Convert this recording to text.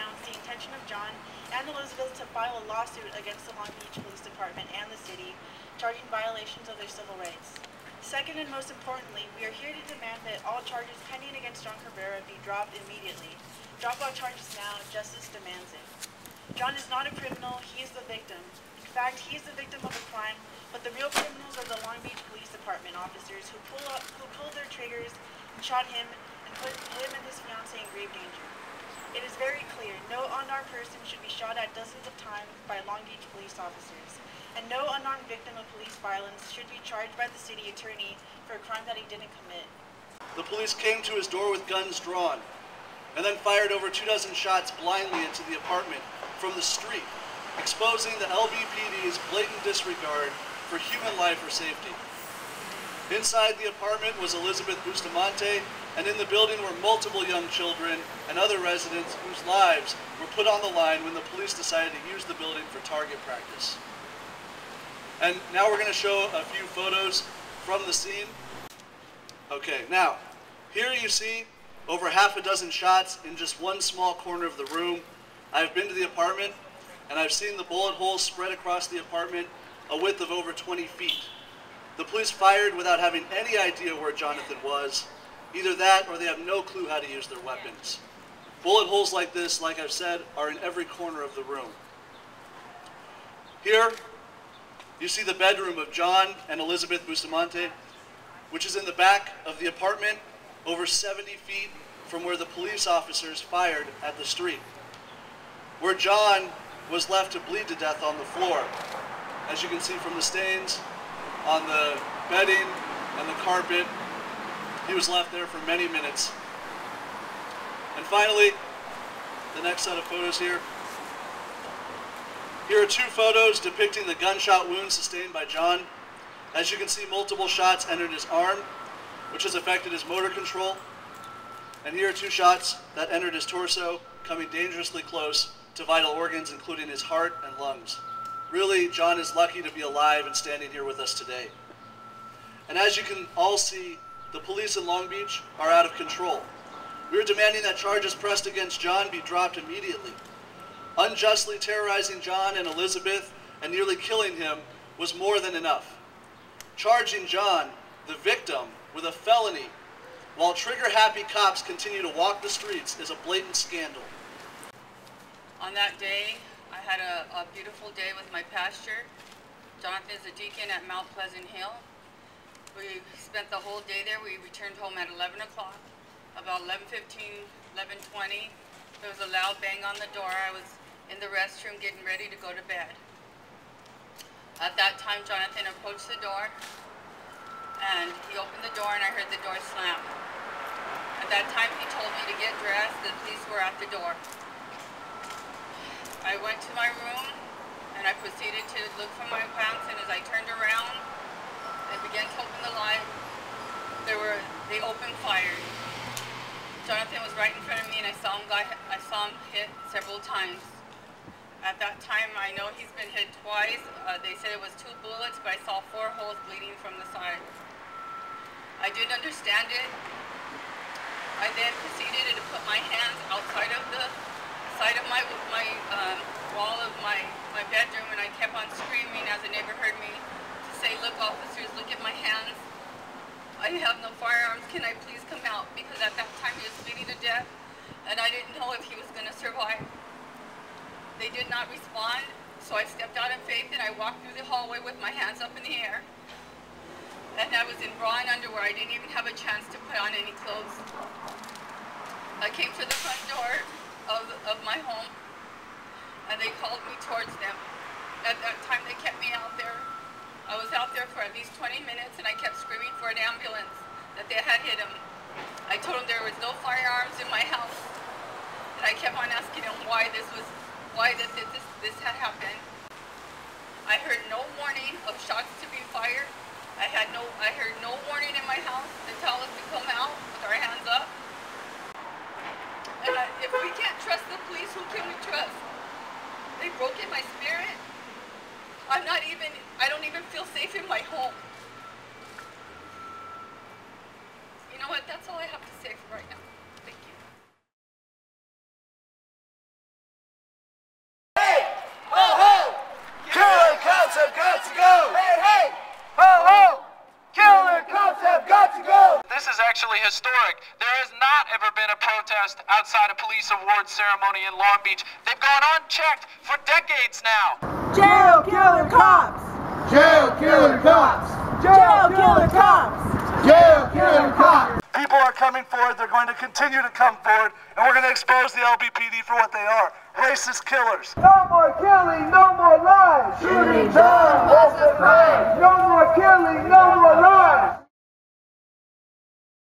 announced the intention of John and Elizabeth to file a lawsuit against the Long Beach Police Department and the city, charging violations of their civil rights. Second and most importantly, we are here to demand that all charges pending against John Cabrera be dropped immediately. Drop all charges now, justice demands it. John is not a criminal, he is the victim. In fact, he is the victim of a crime, but the real criminals are the Long Beach Police Department officers who pulled their triggers and shot him and put him and his fiancée in grave danger. It is very clear, no unarmed person should be shot at dozens of times by Long Beach police officers, and no unarmed victim of police violence should be charged by the city attorney for a crime that he didn't commit. The police came to his door with guns drawn, and then fired over 24 shots blindly into the apartment from the street, exposing the LBPD's blatant disregard for human life or safety. Inside the apartment was Elizabeth Bustamante, and in the building were multiple young children and other residents whose lives were put on the line when the police decided to use the building for target practice. And now we're going to show a few photos from the scene. Okay, now, here you see over half a dozen shots in just one small corner of the room. I've been to the apartment, and I've seen the bullet holes spread across the apartment a width of over 20 feet. The police fired without having any idea where Jonathan was. Either that or they have no clue how to use their weapons. Bullet holes like this, like I've said, are in every corner of the room. Here, you see the bedroom of John and Elizabeth Bustamante, which is in the back of the apartment, over 70 feet from where the police officers fired at the street, where John was left to bleed to death on the floor. As you can see from the stains on the bedding and the carpet, he was left there for many minutes. And finally, the next set of photos here. Here are two photos depicting the gunshot wounds sustained by John. As you can see, multiple shots entered his arm, which has affected his motor control. And here are two shots that entered his torso, coming dangerously close to vital organs, including his heart and lungs. Really, John is lucky to be alive and standing here with us today. And as you can all see, the police in Long Beach are out of control. We are demanding that charges pressed against John be dropped immediately. Unjustly terrorizing John and Elizabeth and nearly killing him was more than enough. Charging John, the victim, with a felony while trigger-happy cops continue to walk the streets is a blatant scandal. On that day, I had a beautiful day with my pastor. Jonathan is a deacon at Mount Pleasant Hill. We spent the whole day there. We returned home at 11 o'clock. About 11:15, 11:20, there was a loud bang on the door. I was in the restroom getting ready to go to bed. At that time, Jonathan approached the door, and he opened the door, and I heard the door slam. At that time, he told me to get dressed. The police were at the door. I went to my room, and I proceeded to look for my pants, and as I turned around and began to open the light, they opened fire. Jonathan was right in front of me, and I saw him hit several times. At that time, I know he's been hit twice. They said it was 2 bullets, but I saw 4 holes bleeding from the side. I didn't understand it. I then proceeded to put my hands outside of the side of my wall of my bedroom, and I kept on screaming as the neighbor heard me to say, "Look, officers, look at my hands. I have no firearms. Can I please come out?" Because at that time he was bleeding to death, and I didn't know if he was going to survive. They did not respond, so I stepped out in faith, and I walked through the hallway with my hands up in the air. And I was in bra and underwear. I didn't even have a chance to put on any clothes. I came to the front door of my home, and they called me towards them. At that time, they kept me out there. I was out there for at least 20 minutes, and I kept screaming for an ambulance, that they had hit him. I told them there was no firearms in my house, and I kept on asking them why this had happened. I heard no warning of shots to be fired. I heard no warning in my house to tell us to come out with our hands up. And if we can't trust the police, who can we trust? They've broken my spirit. I don't even feel safe in my home. You know what? That's all I have to say for right now. historic. There has not ever been a protest outside a police awards ceremony in Long Beach. They've gone unchecked for decades now. Jail killer cops! Jail killer cops! Jail killer cops! Jail killer cops! People are coming forward, they're going to continue to come forward, and we're going to expose the LBPD for what they are. Racist killers. No more killing, no more lies! Shooting down, what's the crime? No more killing, no more lies!